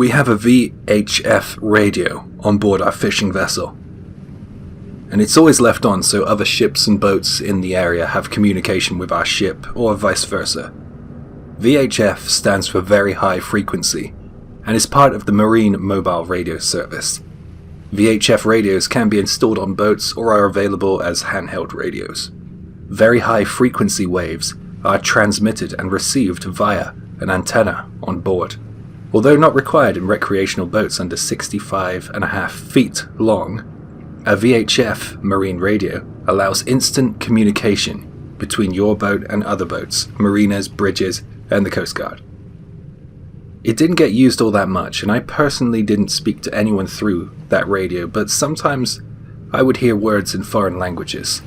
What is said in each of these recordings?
We have a VHF radio on board our fishing vessel, and it's always left on so other ships and boats in the area have communication with our ship, or vice versa. VHF stands for Very High Frequency, and is part of the Marine Mobile Radio Service. VHF radios can be installed on boats or are available as handheld radios. Very high frequency waves are transmitted and received via an antenna on board. Although not required in recreational boats under 65.5 feet long, a VHF marine radio allows instant communication between your boat and other boats, marinas, bridges, and the Coast Guard. It didn't get used all that much, and I personally didn't speak to anyone through that radio, but sometimes I would hear words in foreign languages.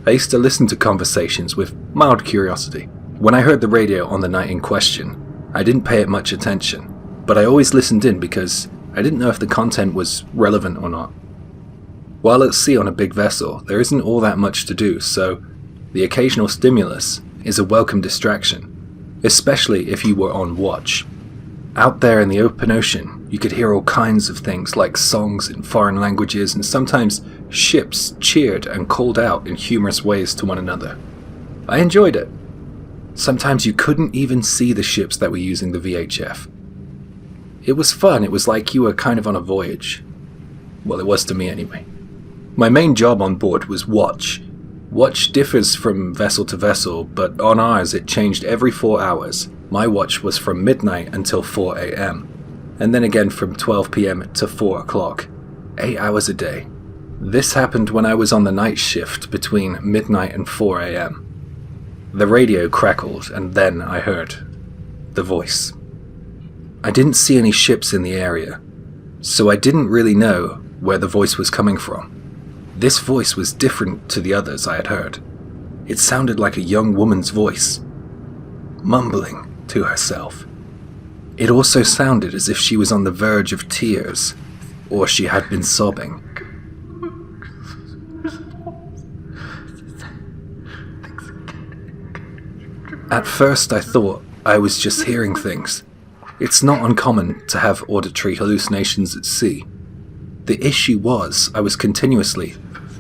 I used to listen to conversations with mild curiosity. When I heard the radio on the night in question, I didn't pay it much attention, but I always listened in because I didn't know if the content was relevant or not. While at sea on a big vessel, there isn't all that much to do, so the occasional stimulus is a welcome distraction, especially if you were on watch. Out there in the open ocean, you could hear all kinds of things like songs in foreign languages, and sometimes ships cheered and called out in humorous ways to one another. I enjoyed it. Sometimes you couldn't even see the ships that were using the VHF. It was fun. It was like you were kind of on a voyage. Well, it was to me anyway. My main job on board was watch. Watch differs from vessel to vessel, but on ours it changed every 4 hours. My watch was from midnight until 4 a.m, and then again from 12 p.m. to 4 o'clock. 8 hours a day. This happened when I was on the night shift between midnight and 4 a.m. The radio crackled, and then I heard the voice. I didn't see any ships in the area, so I didn't really know where the voice was coming from. This voice was different to the others I had heard. It sounded like a young woman's voice, mumbling to herself. It also sounded as if she was on the verge of tears, or she had been sobbing. At first I thought I was just hearing things. It's not uncommon to have auditory hallucinations at sea. The issue was I was continuously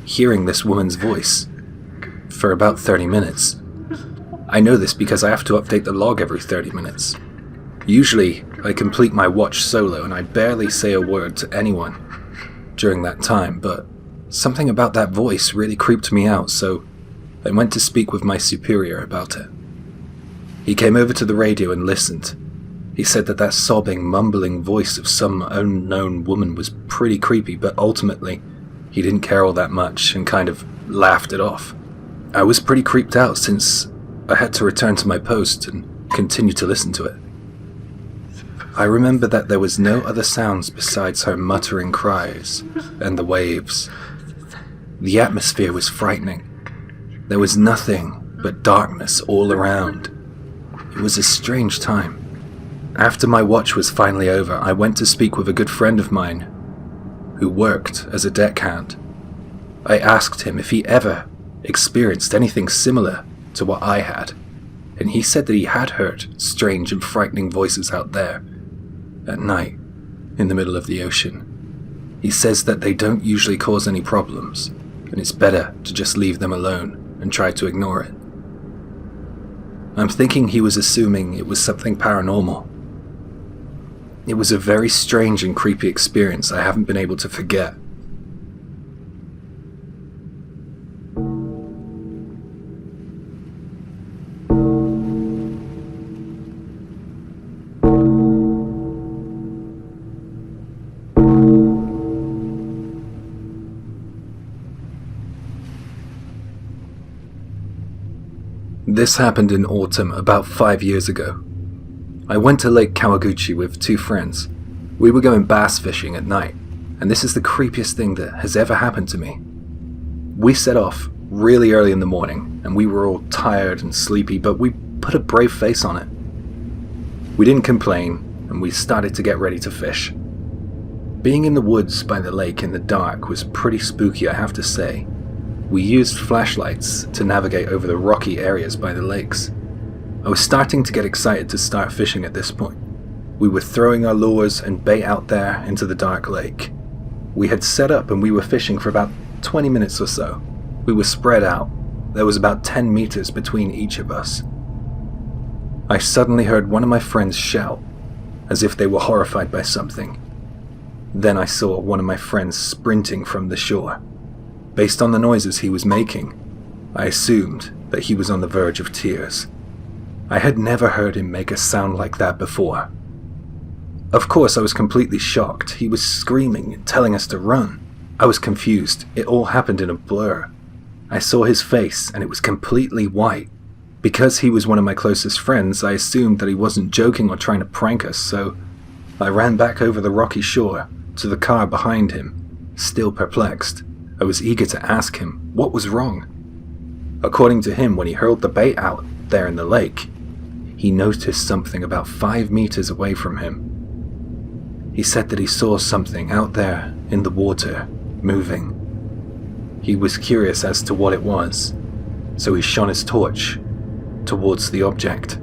hearing this woman's voice for about 30 minutes. I know this because I have to update the log every 30 minutes. Usually, I complete my watch solo and I barely say a word to anyone during that time, but something about that voice really creeped me out, so I went to speak with my superior about it. He came over to the radio and listened. He said that sobbing, mumbling voice of some unknown woman was pretty creepy, but ultimately, he didn't care all that much and kind of laughed it off. I was pretty creeped out since I had to return to my post and continue to listen to it. I remember that there was no other sounds besides her muttering cries and the waves. The atmosphere was frightening. There was nothing but darkness all around. It was a strange time. After my watch was finally over, I went to speak with a good friend of mine who worked as a deckhand. I asked him if he ever experienced anything similar to what I had, and he said that he had heard strange and frightening voices out there at night in the middle of the ocean. He says that they don't usually cause any problems, and it's better to just leave them alone and try to ignore it. I'm thinking he was assuming it was something paranormal. It was a very strange and creepy experience I haven't been able to forget. This happened in autumn about 5 years ago. I went to Lake Kawaguchi with 2 friends. We were going bass fishing at night, and this is the creepiest thing that has ever happened to me. We set off really early in the morning, and we were all tired and sleepy, but we put a brave face on it. We didn't complain, and we started to get ready to fish. Being in the woods by the lake in the dark was pretty spooky, I have to say. We used flashlights to navigate over the rocky areas by the lakes. I was starting to get excited to start fishing at this point. We were throwing our lures and bait out there into the dark lake. We had set up and we were fishing for about 20 minutes or so. We were spread out. There was about 10 meters between each of us. I suddenly heard one of my friends shout, as if they were horrified by something. Then I saw one of my friends sprinting from the shore. Based on the noises he was making, I assumed that he was on the verge of tears. I had never heard him make a sound like that before. Of course, I was completely shocked. He was screaming, telling us to run. I was confused. It all happened in a blur. I saw his face, and it was completely white. Because he was one of my closest friends, I assumed that he wasn't joking or trying to prank us, so I ran back over the rocky shore to the car behind him, still perplexed. I was eager to ask him what was wrong. According to him, when he hurled the bait out there in the lake, he noticed something about 5 meters away from him. He said that he saw something out there in the water, moving. He was curious as to what it was, so he shone his torch towards the object.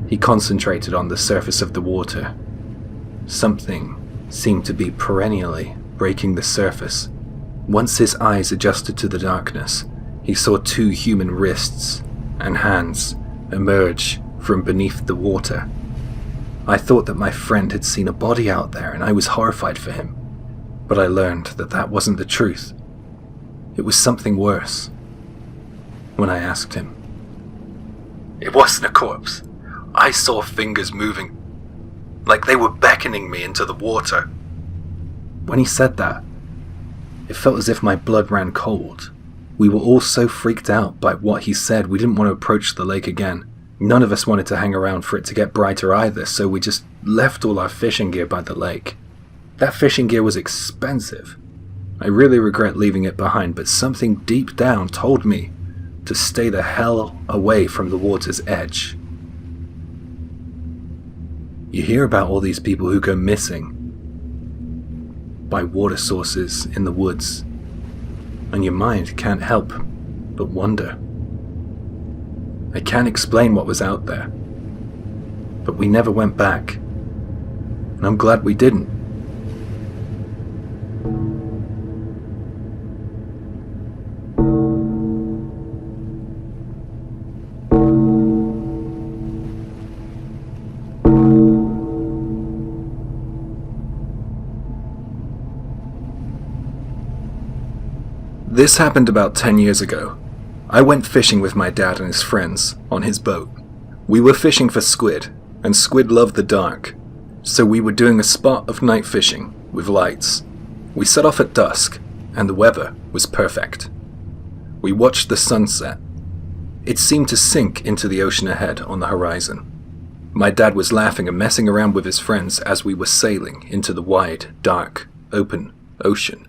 He concentrated on the surface of the water. Something seemed to be perennially breaking the surface. Once his eyes adjusted to the darkness, he saw 2 human wrists and hands emerge from beneath the water. I thought that my friend had seen a body out there and I was horrified for him, but I learned that that wasn't the truth. It was something worse. When I asked him, "It wasn't a corpse. I saw fingers moving, like they were beckoning me into the water." When he said that, it felt as if my blood ran cold. We were all so freaked out by what he said, we didn't want to approach the lake again. None of us wanted to hang around for it to get brighter either, so we just left all our fishing gear by the lake. That fishing gear was expensive. I really regret leaving it behind, but something deep down told me to stay the hell away from the water's edge. You hear about all these people who go missing by water sources in the woods, and your mind can't help but wonder. I can't explain what was out there, but we never went back, and I'm glad we didn't. This happened about 10 years ago. I went fishing with my dad and his friends on his boat. We were fishing for squid, and squid love the dark, so we were doing a spot of night fishing with lights. We set off at dusk, and the weather was perfect. We watched the sunset. It seemed to sink into the ocean ahead on the horizon. My dad was laughing and messing around with his friends as we were sailing into the wide, dark, open ocean.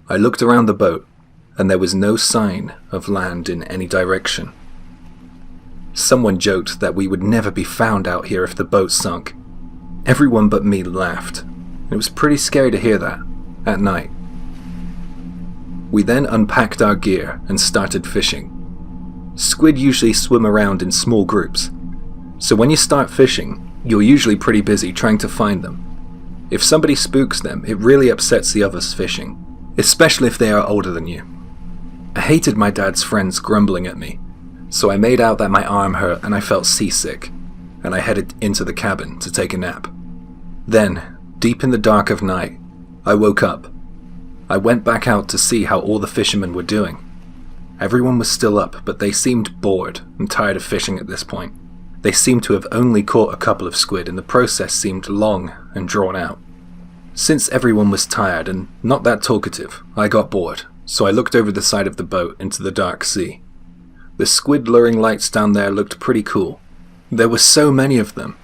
I looked around the boat, and there was no sign of land in any direction. Someone joked that we would never be found out here if the boat sunk. Everyone but me laughed. It was pretty scary to hear that, at night. We then unpacked our gear and started fishing. Squid usually swim around in small groups, so when you start fishing, you're usually pretty busy trying to find them. If somebody spooks them, it really upsets the others fishing, especially if they are older than you. I hated my dad's friends grumbling at me, so I made out that my arm hurt and I felt seasick, and I headed into the cabin to take a nap. Then, deep in the dark of night, I woke up. I went back out to see how all the fishermen were doing. Everyone was still up, but they seemed bored and tired of fishing at this point. They seemed to have only caught a couple of squid, and the process seemed long and drawn out. Since everyone was tired and not that talkative, I got bored, so I looked over the side of the boat into the dark sea. The squid luring lights down there looked pretty cool. There were so many of them.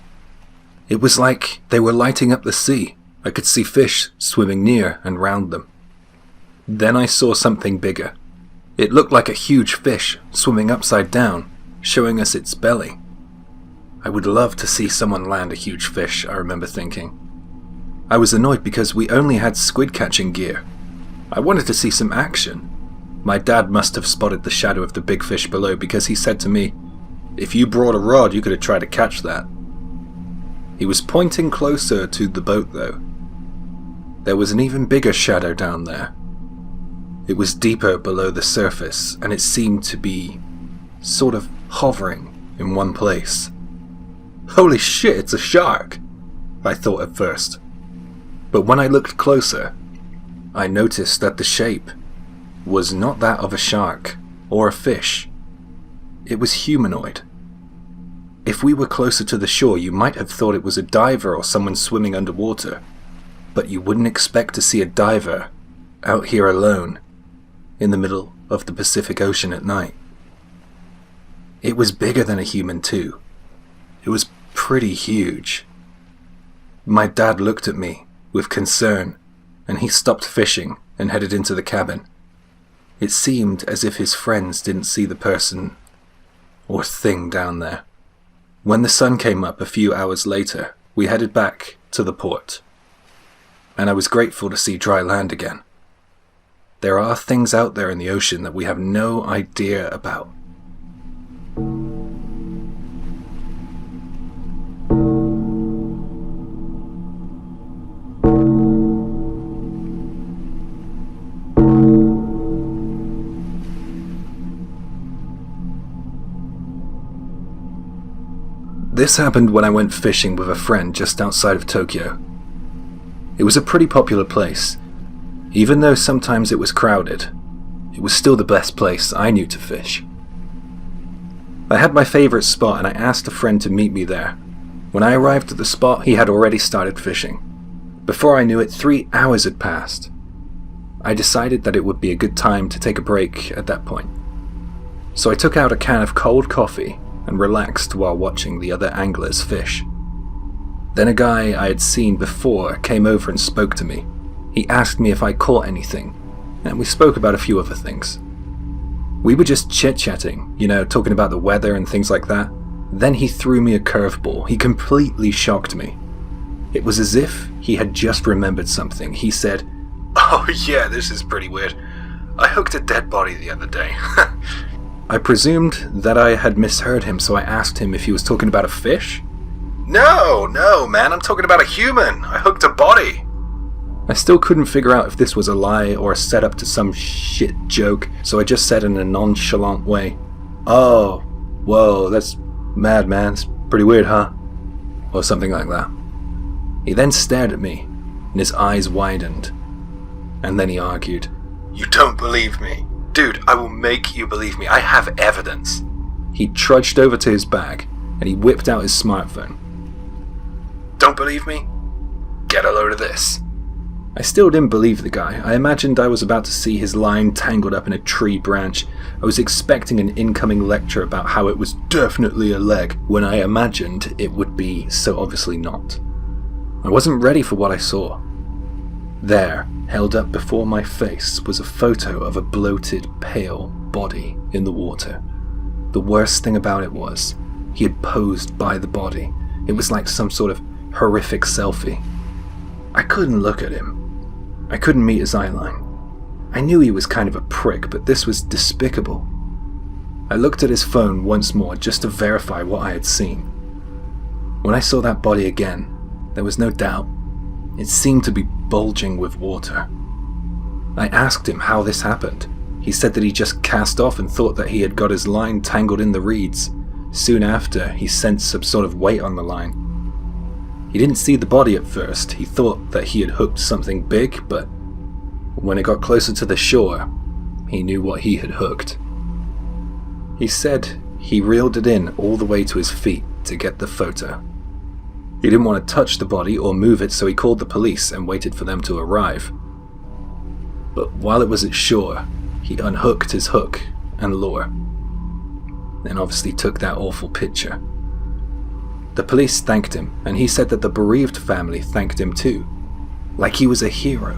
It was like they were lighting up the sea. I could see fish swimming near and round them. Then I saw something bigger. It looked like a huge fish swimming upside down, showing us its belly. I would love to see someone land a huge fish, I remember thinking. I was annoyed because we only had squid catching gear. I wanted to see some action. My dad must have spotted the shadow of the big fish below because he said to me, "If you brought a rod, you could have tried to catch that." He was pointing closer to the boat though. There was an even bigger shadow down there. It was deeper below the surface, and it seemed to be sort of hovering in one place. Holy shit, it's a shark, I thought at first. But when I looked closer, I noticed that the shape was not that of a shark or a fish. It was humanoid. If we were closer to the shore, you might have thought it was a diver or someone swimming underwater, but you wouldn't expect to see a diver out here alone in the middle of the Pacific Ocean at night. It was bigger than a human too. It was pretty huge. My dad looked at me with concern, and he stopped fishing and headed into the cabin. It seemed as if his friends didn't see the person or thing down there. When the sun came up a few hours later, we headed back to the port, and I was grateful to see dry land again. There are things out there in the ocean that we have no idea about. This happened when I went fishing with a friend just outside of Tokyo. It was a pretty popular place. Even though sometimes it was crowded, it was still the best place I knew to fish. I had my favorite spot and I asked a friend to meet me there. When I arrived at the spot, he had already started fishing. Before I knew it, 3 hours had passed. I decided that it would be a good time to take a break at that point. So I took out a can of cold coffee and relaxed while watching the other anglers fish. Then a guy I had seen before came over and spoke to me. He asked me if I caught anything, and we spoke about a few other things. We were just chit-chatting, talking about the weather and things like that. Then he threw me a curveball. He completely shocked me. It was as if he had just remembered something. He said, "Oh yeah, this is pretty weird. I hooked a dead body the other day." I presumed that I had misheard him, so I asked him if he was talking about a fish. No, man, I'm talking about a human. I hooked a body. I still couldn't figure out if this was a lie or a setup to some shit joke, so I just said in a nonchalant way, "Oh, whoa, that's mad, man. It's pretty weird, huh?" Or something like that. He then stared at me, and his eyes widened. And then he argued, "You don't believe me? Dude, I will make you believe me. I have evidence." He trudged over to his bag, and he whipped out his smartphone. "Don't believe me? Get a load of this." I still didn't believe the guy. I imagined I was about to see his line tangled up in a tree branch. I was expecting an incoming lecture about how it was definitely a leg, when I imagined it would be so obviously not. I wasn't ready for what I saw. There, held up before my face, was a photo of a bloated, pale body in the water. The worst thing about it was, he had posed by the body. It was like some sort of horrific selfie. I couldn't look at him. I couldn't meet his eyeline. I knew he was kind of a prick, but this was despicable. I looked at his phone once more just to verify what I had seen. When I saw that body again, there was no doubt. It seemed to be bulging with water. I asked him how this happened. He said that he just cast off and thought that he had got his line tangled in the reeds. Soon after, he sensed some sort of weight on the line. He didn't see the body at first. He thought that he had hooked something big, but when it got closer to the shore, he knew what he had hooked. He said he reeled it in all the way to his feet to get the photo. He didn't want to touch the body or move it, so he called the police and waited for them to arrive. But while it was at shore, he unhooked his hook and lure, then obviously took that awful picture. The police thanked him, and he said that the bereaved family thanked him too, like he was a hero.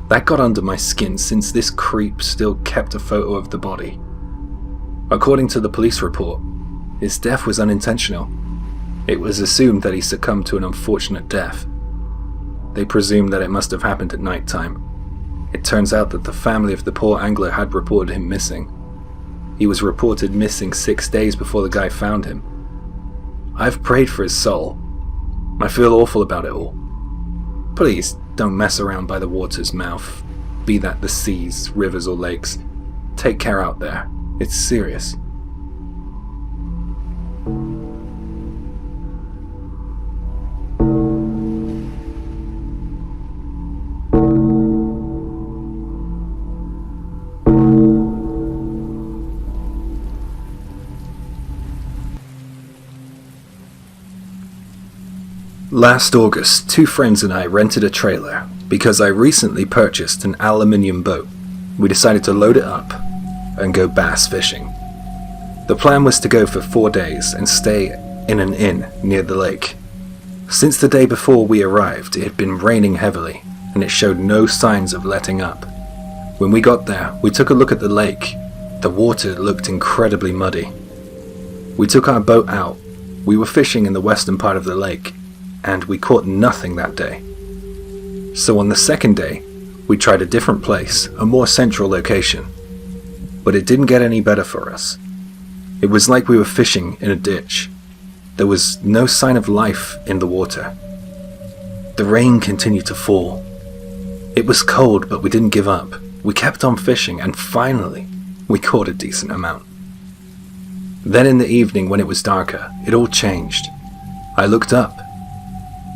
That got under my skin since this creep still kept a photo of the body. According to the police report, his death was unintentional. It was assumed that he succumbed to an unfortunate death. They presumed that it must have happened at night time. It turns out that the family of the poor angler had reported him missing. He was reported missing 6 days before the guy found him. I've prayed for his soul, I feel awful about it all. Please don't mess around by the water's mouth, be that the seas, rivers or lakes. Take care out there. It's serious. Last August, 2 friends and I rented a trailer because I recently purchased an aluminium boat. We decided to load it up and go bass fishing. The plan was to go for 4 days and stay in an inn near the lake. Since the day before we arrived, it had been raining heavily and it showed no signs of letting up. When we got there, we took a look at the lake. The water looked incredibly muddy. We took our boat out. We were fishing in the western part of the lake, and we caught nothing that day. So on the second day, we tried a different place, a more central location. But it didn't get any better for us. It was like we were fishing in a ditch. There was no sign of life in the water. The rain continued to fall. It was cold, but we didn't give up. We kept on fishing, and finally, we caught a decent amount. Then in the evening, when it was darker, it all changed. I looked up,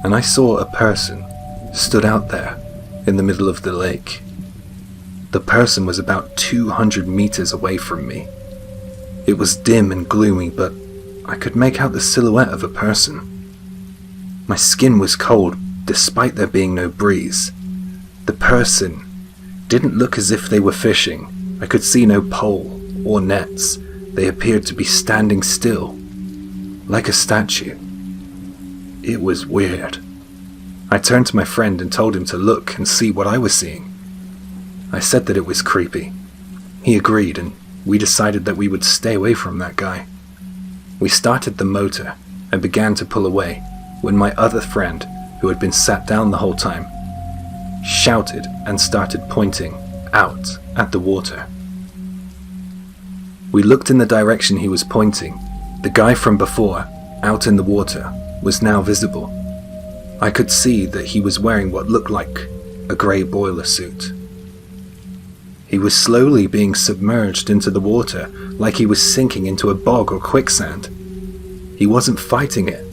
and I saw a person stood out there in the middle of the lake. The person was about 200 meters away from me. It was dim and gloomy, but I could make out the silhouette of a person. My skin was cold, despite there being no breeze. The person didn't look as if they were fishing. I could see no pole or nets. They appeared to be standing still, like a statue. It was weird. I turned to my friend and told him to look and see what I was seeing. I said that it was creepy. He agreed, and we decided that we would stay away from that guy. We started the motor and began to pull away when my other friend, who had been sat down the whole time, shouted and started pointing out at the water. We looked in the direction he was pointing. The guy from before, out in the water, was now visible. I could see that he was wearing what looked like a grey boiler suit. He was slowly being submerged into the water, like he was sinking into a bog or quicksand. He wasn't fighting it.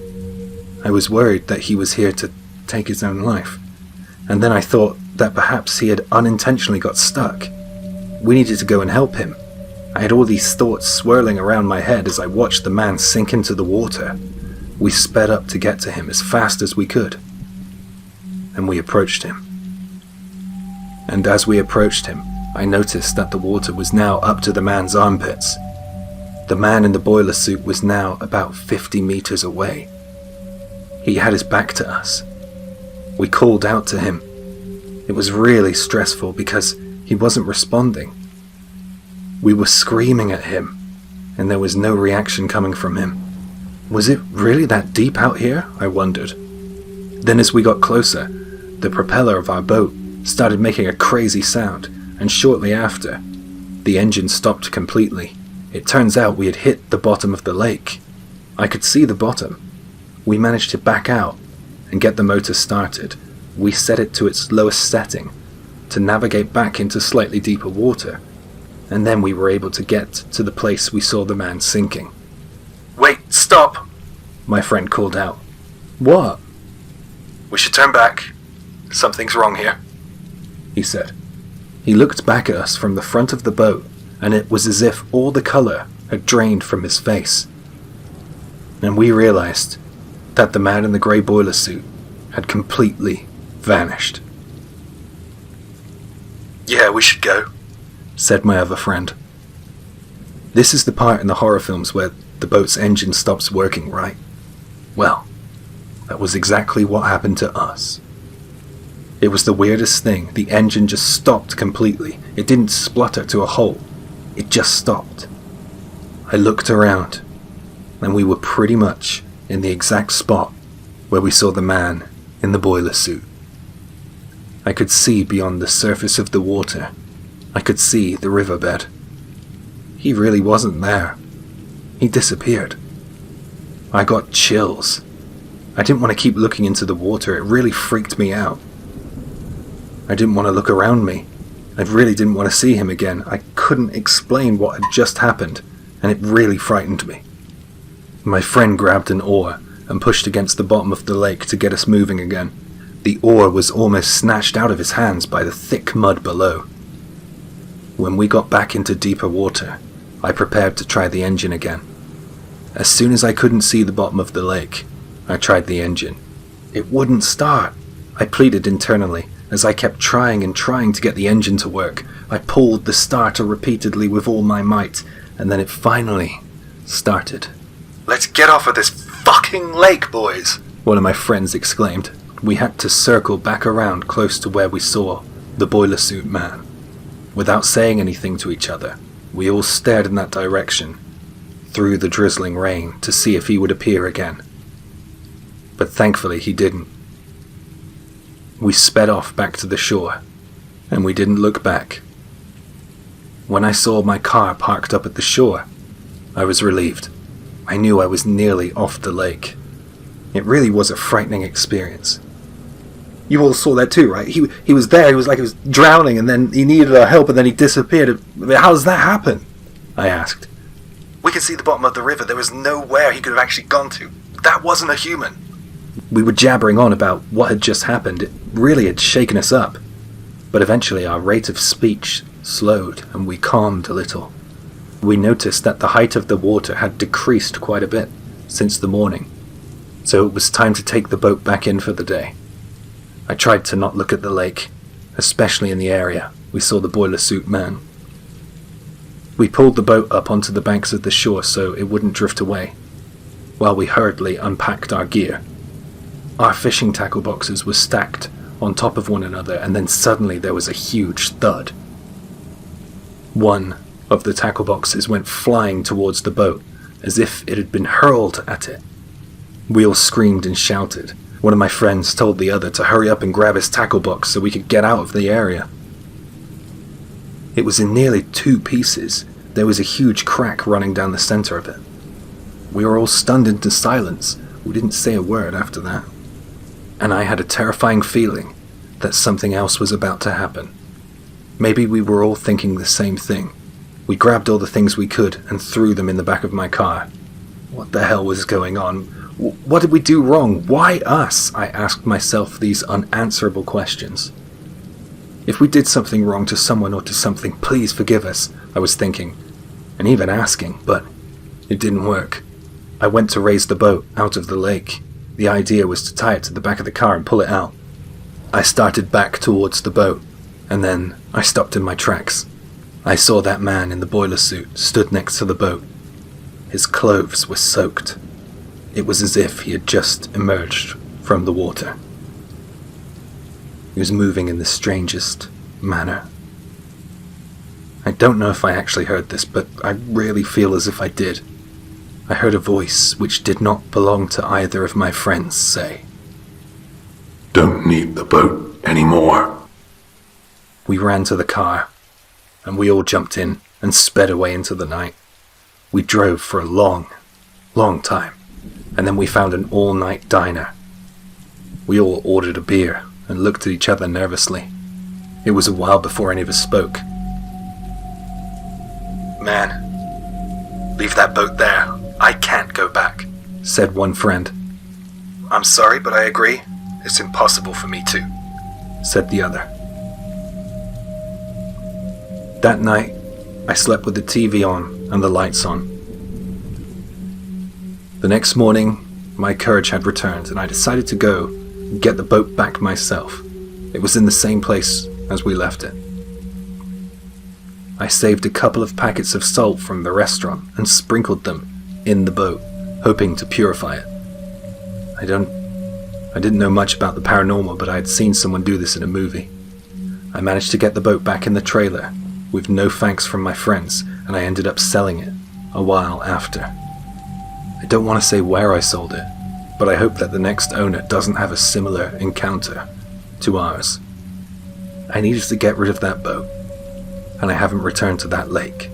I was worried that he was here to take his own life, and then I thought that perhaps he had unintentionally got stuck. We needed to go and help him. I had all these thoughts swirling around my head as I watched the man sink into the water. We sped up to get to him as fast as we could, and we approached him. And as we approached him, I noticed that the water was now up to the man's armpits. The man in the boiler suit was now about 50 meters away. He had his back to us. We called out to him. It was really stressful because he wasn't responding. We were screaming at him, and there was no reaction coming from him. Was it really that deep out here? I wondered. Then as we got closer, the propeller of our boat started making a crazy sound, and shortly after, the engine stopped completely. It turns out we had hit the bottom of the lake. I could see the bottom. We managed to back out and get the motor started. We set it to its lowest setting to navigate back into slightly deeper water, and then we were able to get to the place we saw the man sinking. "Wait, stop!" my friend called out. "What?" "We should turn back. Something's wrong here," he said. He looked back at us from the front of the boat, and it was as if all the color had drained from his face. And we realized that the man in the grey boiler suit had completely vanished. "Yeah, we should go," said my other friend. This is the part in the horror films where the boat's engine stops working, right? Well, that was exactly what happened to us. It was the weirdest thing. The engine just stopped completely. It didn't splutter to a halt. It just stopped. I looked around, and we were pretty much in the exact spot where we saw the man in the boiler suit. I could see beyond the surface of the water. I could see the riverbed. He really wasn't there. He disappeared. I got chills. I didn't want to keep looking into the water. It really freaked me out. I didn't want to look around me. I really didn't want to see him again. I couldn't explain what had just happened, and it really frightened me. My friend grabbed an oar and pushed against the bottom of the lake to get us moving again. The oar was almost snatched out of his hands by the thick mud below. When we got back into deeper water, I prepared to try the engine again. As soon as I couldn't see the bottom of the lake, I tried the engine. It wouldn't start. I pleaded internally as I kept trying to get the engine to work. I pulled the starter repeatedly with all my might, and then it finally started. "Let's get off of this fucking lake, boys!" one of my friends exclaimed. We had to circle back around close to where we saw the boiler suit man. Without saying anything to each other, we all stared in that direction, through the drizzling rain, to see if he would appear again. But thankfully he didn't. We sped off back to the shore, and we didn't look back. When I saw my car parked up at the shore, I was relieved. I knew I was nearly off the lake. It really was a frightening experience. You all saw that too, right? He was there, he was drowning, and then he needed our help, and then he disappeared. How does that happen? I asked. We could see the bottom of the river. There was nowhere he could have actually gone to. That wasn't a human. We were jabbering on about what had just happened. It really had shaken us up. But eventually our rate of speech slowed, and we calmed a little. We noticed that the height of the water had decreased quite a bit since the morning, so it was time to take the boat back in for the day. I tried to not look at the lake, especially in the area we saw the boiler suit man. We pulled the boat up onto the banks of the shore so it wouldn't drift away, while we hurriedly unpacked our gear. Our fishing tackle boxes were stacked on top of one another, and then suddenly there was a huge thud. One of the tackle boxes went flying towards the boat, as if it had been hurled at it. We all screamed and shouted. One of my friends told the other to hurry up and grab his tackle box so we could get out of the area. It was in nearly 2 pieces. There was a huge crack running down the center of it. We were all stunned into silence. We didn't say a word after that. And I had a terrifying feeling that something else was about to happen. Maybe we were all thinking the same thing. We grabbed all the things we could and threw them in the back of my car. What the hell was going on? What did we do wrong? Why us? I asked myself these unanswerable questions. If we did something wrong to someone or to something, please forgive us, I was thinking, and even asking, but it didn't work. I went to raise the boat out of the lake. The idea was to tie it to the back of the car and pull it out. I started back towards the boat, and then I stopped in my tracks. I saw that man in the boiler suit stood next to the boat. His clothes were soaked. It was as if he had just emerged from the water. He was moving in the strangest manner. I don't know if I actually heard this, but I really feel as if I did. I heard a voice which did not belong to either of my friends say, "Don't need the boat anymore." We ran to the car, and we all jumped in and sped away into the night. We drove for a long, long time, and then we found an all-night diner. We all ordered a beer and looked at each other nervously. It was a while before any of us spoke. "Man, leave that boat there. I can't go back," said one friend. "I'm sorry, but I agree. It's impossible for me too," said the other. That night, I slept with the TV on and the lights on. The next morning, my courage had returned, and I decided to go and get the boat back myself. It was in the same place as we left it. I saved a couple of packets of salt from the restaurant and sprinkled them in the boat, hoping to purify it. I didn't know much about the paranormal, but I had seen someone do this in a movie. I managed to get the boat back in the trailer, with no thanks from my friends, and I ended up selling it a while after. I don't want to say where I sold it, but I hope that the next owner doesn't have a similar encounter to ours. I needed to get rid of that boat, and I haven't returned to that lake